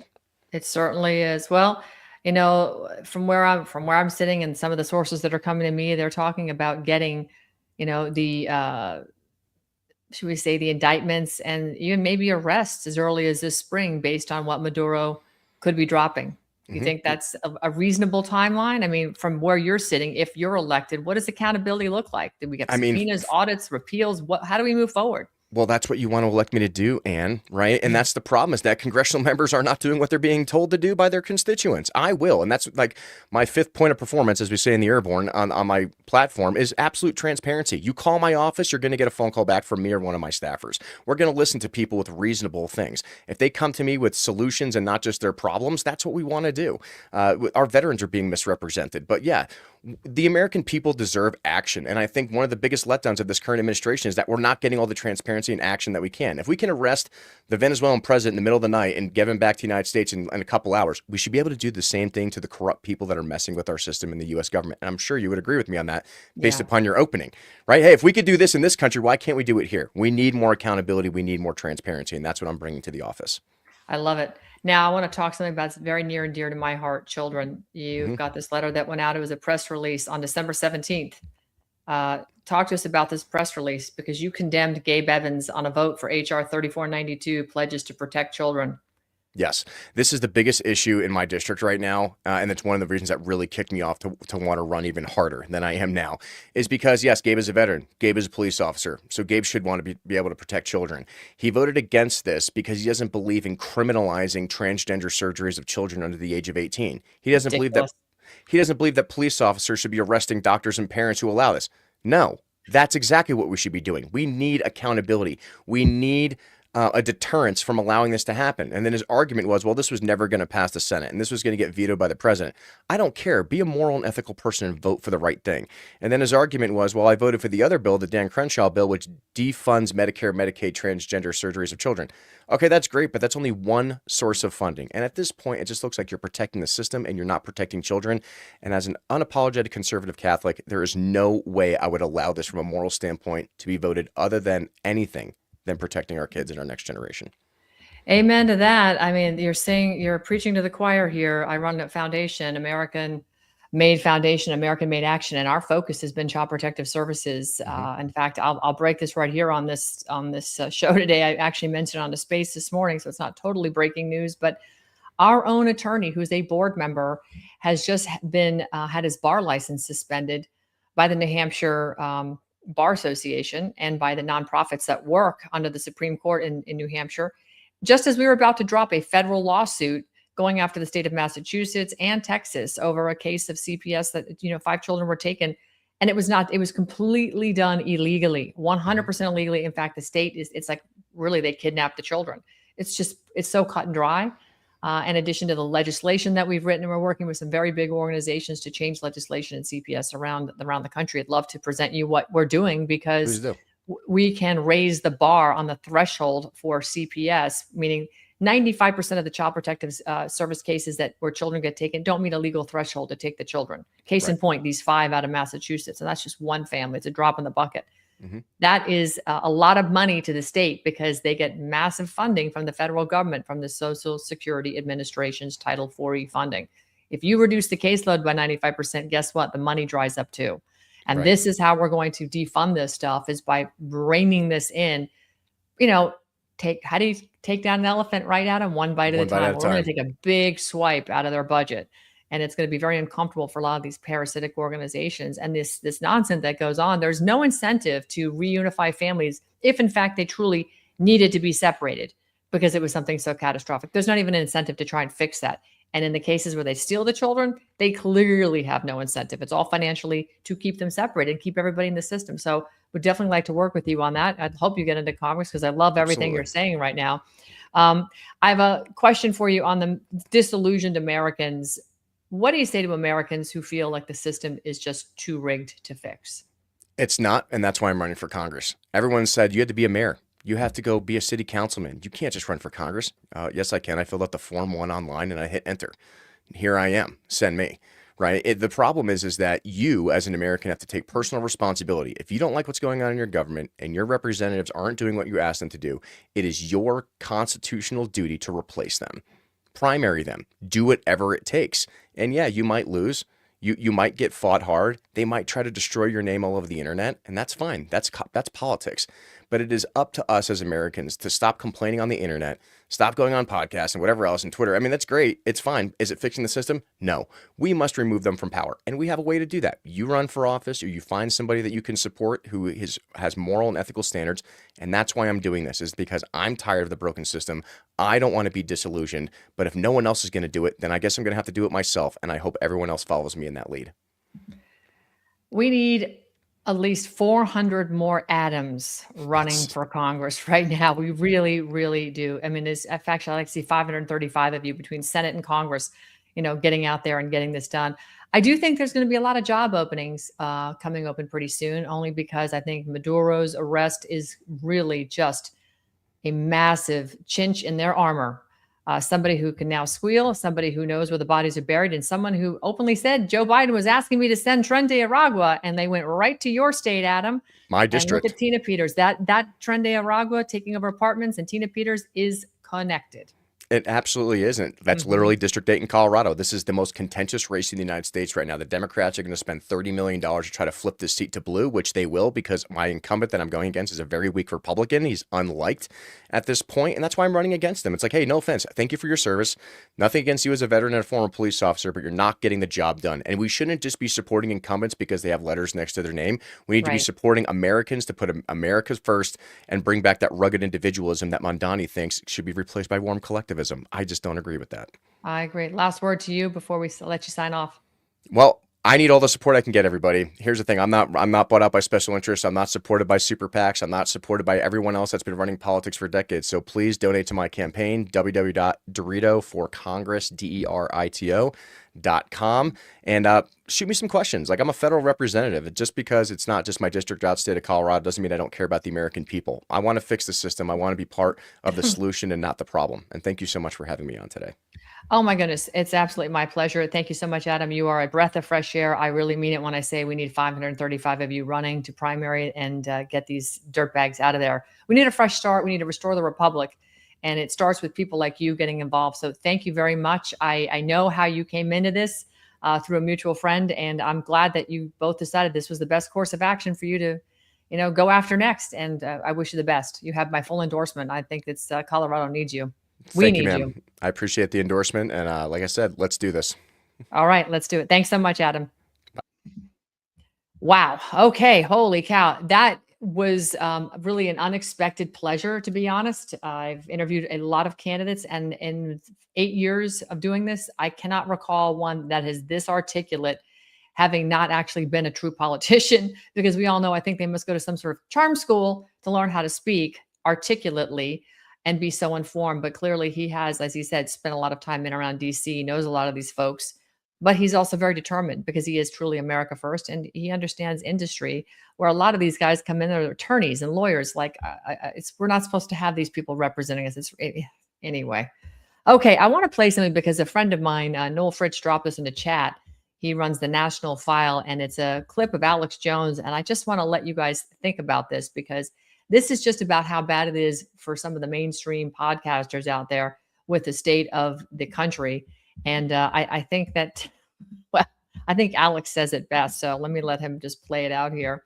It certainly is. Well, from where I'm sitting and some of the sources that are coming to me, they're talking about getting, the should we say, the indictments and even maybe arrests as early as this spring based on what Maduro could be dropping. You think that's a reasonable timeline? I mean, from where you're sitting, if you're elected, what does accountability look like? Do we get subpoenas, audits, repeals? How do we move forward? Well, that's what you want to elect me to do, Ann, right? And that's the problem, is that congressional members are not doing what they're being told to do by their constituents. I will. And that's like my fifth point of performance, as we say in the Airborne on my platform, is absolute transparency. You call my office, you're going to get a phone call back from me or one of my staffers. We're going to listen to people with reasonable things. If they come to me with solutions and not just their problems, that's what we want to do. Our veterans are being misrepresented. But yeah, the American people deserve action. And I think one of the biggest letdowns of this current administration is that we're not getting all the transparency and action that we can. If we can arrest the Venezuelan president in the middle of the night and get him back to the United States in a couple hours, we should be able to do the same thing to the corrupt people that are messing with our system in the U.S. government. And I'm sure you would agree with me on that based upon your opening, right? Hey, if we could do this in this country, why can't we do it here? We need more accountability. We need more transparency. And that's what I'm bringing to the office. I love it. Now, I want to talk something about that's very near and dear to my heart, children. You've got this letter that went out. It was a press release on December 17th. Talk to us about this press release, because you condemned Gabe Evans on a vote for HR 3492, pledges to protect children. Yes, this is the biggest issue in my district right now, and it's one of the reasons that really kicked me off to want to run even harder than I am now, is because, yes, Gabe is a veteran. Gabe is a police officer, so Gabe should want to be able to protect children. He voted against this because he doesn't believe in criminalizing transgender surgeries of children under the age of 18. He doesn't believe that police officers should be arresting doctors and parents who allow this. No, that's exactly what we should be doing. We need accountability. We need a deterrence from allowing this to happen. And then his argument was, well, this was never going to pass the Senate and this was going to get vetoed by the president. I don't care. Be a moral and ethical person and vote for the right thing. And then his argument was, well, I voted for the other bill, the Dan Crenshaw bill, which defunds Medicare, Medicaid, transgender surgeries of children. Okay, that's great, but that's only one source of funding. And at this point, it just looks like you're protecting the system and you're not protecting children. And as an unapologetic conservative Catholic, there is no way I would allow this from a moral standpoint to be voted other than anything than protecting our kids and our next generation. Amen to that. I mean, you're preaching to the choir here. I run a foundation, American-made foundation, American-made action, and our focus has been Child Protective Services. In fact, I'll break this right here on this show today. I actually mentioned on the space this morning, so it's not totally breaking news, but our own attorney, who's a board member, has just been had his bar license suspended by the New Hampshire Bar Association and by the nonprofits that work under the Supreme Court in New Hampshire, just as we were about to drop a federal lawsuit going after the state of Massachusetts and Texas over a case of CPS that, 5 children were taken. And it was completely done illegally, 100% illegally. In fact, the state it's like, really, they kidnapped the children. It's so cut and dry. In addition to the legislation that we've written, and we're working with some very big organizations to change legislation in CPS around the country. I'd love to present you what we're doing because we can raise the bar on the threshold for CPS, meaning 95% of the child protective service cases where children get taken don't meet a legal threshold to take the children. Case in point, these 5 out of Massachusetts, and that's just one family. It's a drop in the bucket. That is a lot of money to the state because they get massive funding from the federal government, from the Social Security Administration's Title 40 funding. If you reduce the caseload by 95%, guess what? The money dries up too. And this is how we're going to defund this stuff, is by reining this in. How do you take down an elephant right out of one bite at a time? We're going to take a big swipe out of their budget. And it's going to be very uncomfortable for a lot of these parasitic organizations. And this nonsense that goes on, there's no incentive to reunify families if, in fact, they truly needed to be separated because it was something so catastrophic. There's not even an incentive to try and fix that. And in the cases where they steal the children, they clearly have no incentive. It's all financially to keep them separated and keep everybody in the system. So we'd definitely like to work with you on that. I hope you get into Congress because I love everything you're saying right now. I have a question for you on the disillusioned Americans. What do you say to Americans who feel like the system is just too rigged to fix? It's not, and that's why I'm running for Congress. Everyone said you had to be a mayor. You have to go be a city councilman. You can't just run for Congress. Yes, I can. I filled out the Form 1 online and I hit enter. Here I am. Send me. Right? The problem is that you, as an American, have to take personal responsibility. If you don't like what's going on in your government and your representatives aren't doing what you asked them to do, it is your constitutional duty to replace them. Primary them. Do whatever it takes. And yeah, you might lose. You might get fought hard. They might try to destroy your name all over the internet, and that's fine. That's politics. But it is up to us as Americans to stop complaining on the internet, stop going on podcasts and whatever else and Twitter. I mean, that's great. It's fine. Is it fixing the system? No. We must remove them from power, and we have a way to do that. You run for office, or you find somebody that you can support who has moral and ethical standards, and that's why I'm doing this, is because I'm tired of the broken system. I don't want to be disillusioned, but if no one else is going to do it, then I guess I'm going to have to do it myself, and I hope everyone else follows me in that lead. We need at least 400 more Adams running for Congress right now. We really, really do. I mean, in fact, I'd like to see 535 of you between Senate and Congress, getting out there and getting this done. I do think there's going to be a lot of job openings coming open pretty soon, only because I think Maduro's arrest is really just a massive chinch in their armor. Somebody who can now squeal, somebody who knows where the bodies are buried, and someone who openly said Joe Biden was asking me to send Tren de Aragua, and they went right to your state, Adam. My district. And look at Tina Peters. That Tren de Aragua taking over apartments and Tina Peters is connected. It absolutely isn't. That's literally District 8 in Colorado. This is the most contentious race in the United States right now. The Democrats are going to spend $30 million to try to flip this seat to blue, which they will, because my incumbent that I'm going against is a very weak Republican. He's unliked at this point, and that's why I'm running against him. It's like, hey, no offense. Thank you for your service. Nothing against you as a veteran and a former police officer, but you're not getting the job done. And we shouldn't just be supporting incumbents because they have letters next to their name. We need to be supporting Americans to put America first and bring back that rugged individualism that Mondani thinks should be replaced by warm collectivism. I just don't agree with that. I agree. Last word to you before we let you sign off. Well, I need all the support I can get, everybody. Here's the thing. I'm not bought out by special interests. I'm not supported by super PACs. I'm not supported by everyone else that's been running politics for decades. So please donate to my campaign, www.DeRito4Congress, DERITO.com, and shoot me some questions. Like, I'm a federal representative. Just because it's not just my district out state of Colorado doesn't mean I don't care about the American people. I want to fix the system. I want to be part of the solution and not the problem. And thank you so much for having me on today. Oh my goodness. It's absolutely my pleasure. Thank you so much, Adam. You are a breath of fresh air. I really mean it when I say we need 535 of you running to primary and get these dirtbags out of there. We need a fresh start. We need to restore the republic. And it starts with people like you getting involved. So thank you very much. I know how you came into this through a mutual friend, and I'm glad that you both decided this was the best course of action for you to, go after next. And I wish you the best. You have my full endorsement. I think it's Colorado needs you. We need you. I appreciate the endorsement. And like I said, let's do this. All right, let's do it. Thanks so much, Adam. Wow. Okay. Holy cow. That was really an unexpected pleasure, to be honest. I've interviewed a lot of candidates, and in 8 years of doing this, I cannot recall one that is this articulate, having not actually been a true politician, because we all know, I think they must go to some sort of charm school to learn how to speak articulately and be so informed. But clearly he has, as he said, spent a lot of time in around DC, knows a lot of these folks, but he's also very determined because he is truly America first. And he understands industry, where a lot of these guys come in, they're attorneys and lawyers. Like we're not supposed to have these people representing us. Anyway. Okay. I want to play something because a friend of mine, Noel Fritz, dropped this in the chat. He runs the National File, and it's a clip of Alex Jones. And I just want to let you guys think about this, because this is just about how bad it is for some of the mainstream podcasters out there with the state of the country. And I think that, well, I think Alex says it best. So let me let him just play it out here.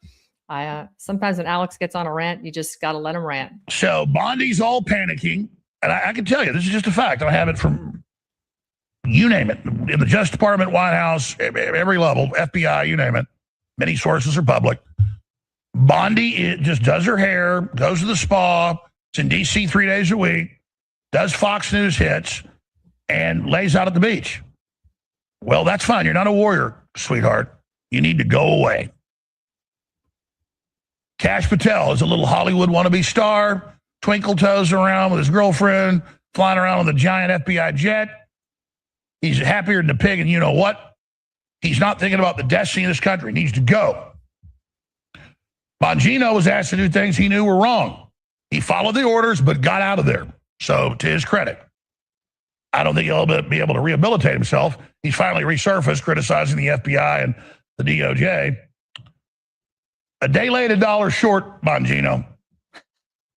Sometimes when Alex gets on a rant, you just got to let him rant. So Bondi's all panicking. And I can tell you, this is just a fact. I have it from, you name it, in the Justice Department, White House, every level, FBI, you name it. Many sources are public. Bondi just does her hair, goes to the spa. It's in D.C. 3 days a week, does Fox News hits, and lays out at the beach. Well, that's fine. You're not a warrior, sweetheart. You need to go away. Kash Patel is a little Hollywood wannabe star, twinkle toes around with his girlfriend, flying around on the giant FBI jet. He's happier than a pig, and you know what? He's not thinking about the destiny of this country. He needs to go. Bongino was asked to do things he knew were wrong. He followed the orders, but got out of there. So, to his credit, I don't think he'll be able to rehabilitate himself. He's finally resurfaced, criticizing the FBI and the DOJ. A day late, a dollar short, Bongino,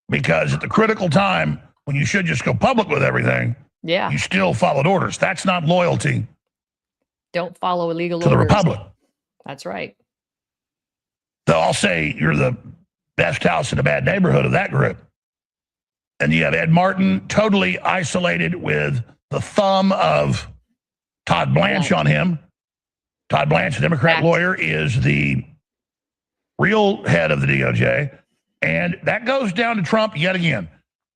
because at the critical time, when you should just go public with everything, you still followed orders. That's not loyalty. Don't follow illegal orders. To the Republic. That's right. So I'll say you're the best house in a bad neighborhood of that group. And you have Ed Martin totally isolated with the thumb of Todd Blanche on him. Todd Blanche, a Democrat lawyer, is the real head of the DOJ. And that goes down to Trump yet again.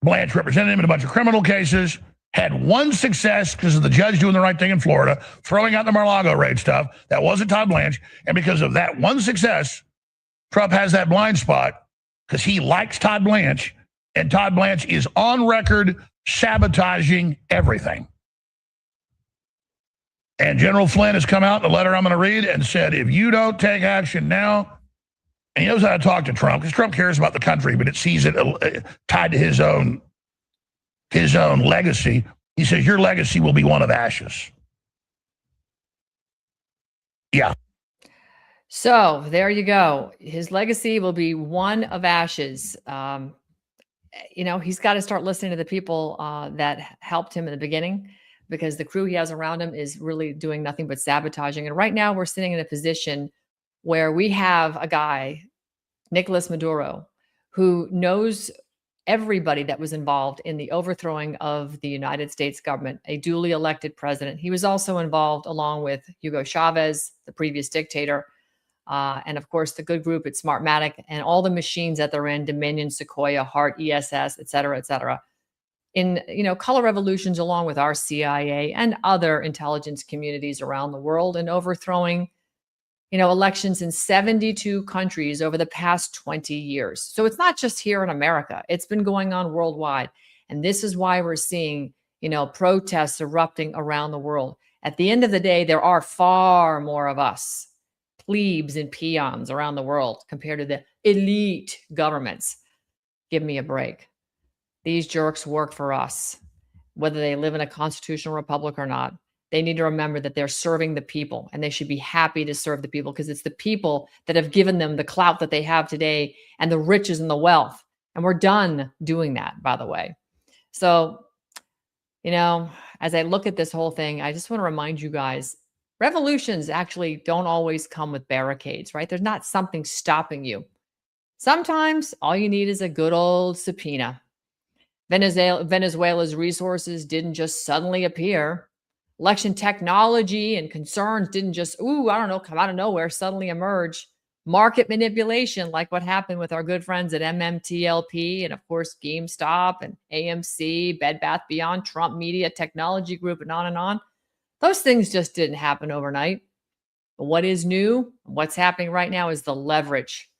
Blanche represented him in a bunch of criminal cases, had one success because of the judge doing the right thing in Florida, throwing out the Mar-a-Lago raid stuff. That wasn't Todd Blanche. And because of that one success, Trump has that blind spot because he likes Todd Blanche, and Todd Blanche is on record sabotaging everything. And General Flynn has come out in the letter I'm going to read and said, if you don't take action now, and he knows how to talk to Trump, because Trump cares about the country, but it sees it tied to his own legacy. He says, your legacy will be one of ashes. Yeah. So there you go. His legacy will be one of ashes. He's got to start listening to the people that helped him in the beginning, because the crew he has around him is really doing nothing but sabotaging. And right now we're sitting in a position where we have a guy, Nicolas Maduro, who knows everybody that was involved in the overthrowing of the United States government, a duly elected president. He was also involved, along with Hugo Chavez, the previous dictator, and of course the good group at Smartmatic and all the machines that they're in, Dominion, Sequoia, Hart, ESS, et cetera, in color revolutions, along with our CIA and other intelligence communities around the world, and overthrowing elections in 72 countries over the past 20 years. So it's not just here in America. It's been going on worldwide. And this is why we're seeing, protests erupting around the world. At the end of the day, there are far more of us, plebes and peons around the world compared to the elite governments. Give me a break. These jerks work for us, whether they live in a constitutional republic or not. They need to remember that they're serving the people, and they should be happy to serve the people, because it's the people that have given them the clout that they have today and the riches and the wealth. And we're done doing that, by the way. So, as I look at this whole thing, I just want to remind you guys, revolutions actually don't always come with barricades, right? There's not something stopping you. Sometimes all you need is a good old subpoena. Venezuela's resources didn't just suddenly appear. Election technology and concerns didn't just, come out of nowhere, suddenly emerge. Market manipulation, like what happened with our good friends at MMTLP and, of course, GameStop and AMC, Bed Bath Beyond, Trump Media, Technology Group, and on and on. Those things just didn't happen overnight. But what is new, what's happening right now, is the leverage.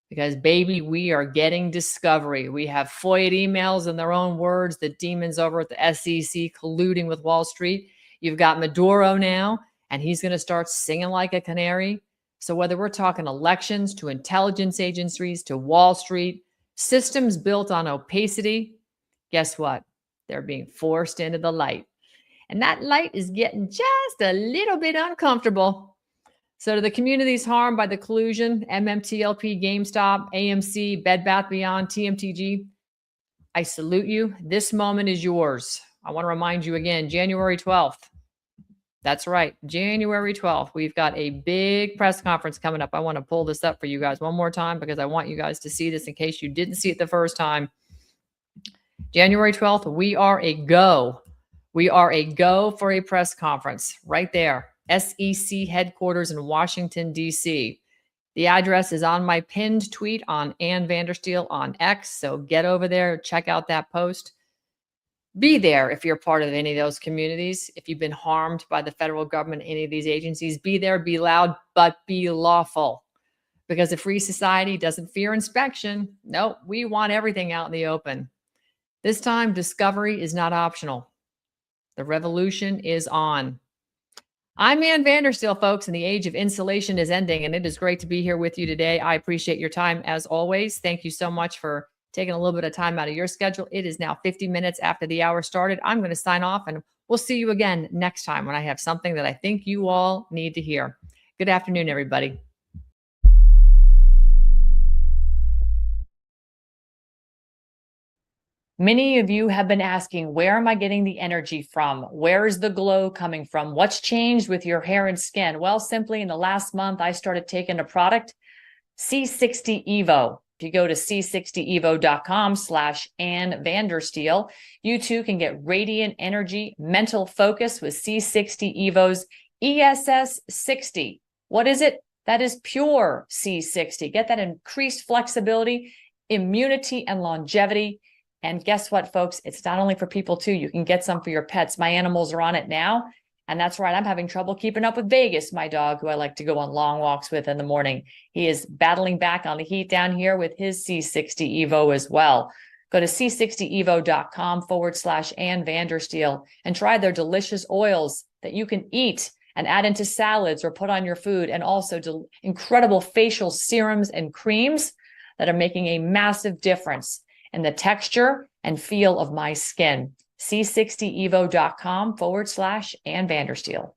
Because, baby, we are getting discovery. We have FOIA emails, in their own words, the demons over at the SEC colluding with Wall Street. You've got Maduro now, and he's going to start singing like a canary. So whether we're talking elections to intelligence agencies to Wall Street, systems built on opacity, guess what? They're being forced into the light. And that light is getting just a little bit uncomfortable. So to the communities harmed by the collusion, MMTLP, GameStop, AMC, Bed Bath Beyond, TMTG, I salute you. This moment is yours. I want to remind you again, January 12th. That's right, January 12th. We've got a big press conference coming up. I want to pull this up for you guys one more time, because I want you guys to see this in case you didn't see it the first time. January 12th, we are a go. We are a go for a press conference right there. SEC headquarters in Washington, D.C. The address is on my pinned tweet on Ann Vandersteel on X. So get over there, check out that post. Be there if you're part of any of those communities. If you've been harmed by the federal government, any of these agencies, be there, be loud, but be lawful. Because a free society doesn't fear inspection. Nope, we want everything out in the open. This time, discovery is not optional. The revolution is on. I'm Ann Vandersteel, folks, and the age of insulation is ending, and it is great to be here with you today. I appreciate your time as always. Thank you so much for taking a little bit of time out of your schedule. It is now 50 minutes after the hour started. I'm going to sign off, and we'll see you again next time when I have something that I think you all need to hear. Good afternoon, everybody. Many of you have been asking, where am I getting the energy from? Where is the glow coming from? What's changed with your hair and skin? Well, simply in the last month, I started taking a product, C60 Evo. If you go to c60evo.com/Ann Vandersteel, you too can get radiant energy, mental focus with C60 Evo's ESS 60. What is it? That is pure C60. Get that increased flexibility, immunity, and longevity. And guess what, folks? It's not only for people too. You can get some for your pets. My animals are on it now. And that's right. I'm having trouble keeping up with Vegas, my dog, who I like to go on long walks with in the morning. He is battling back on the heat down here with his C60 Evo as well. Go to c60evo.com/Ann Vandersteel and try their delicious oils that you can eat and add into salads or put on your food, and also incredible facial serums and creams that are making a massive difference in the texture and feel of my skin. c60evo.com/Ann Vandersteel.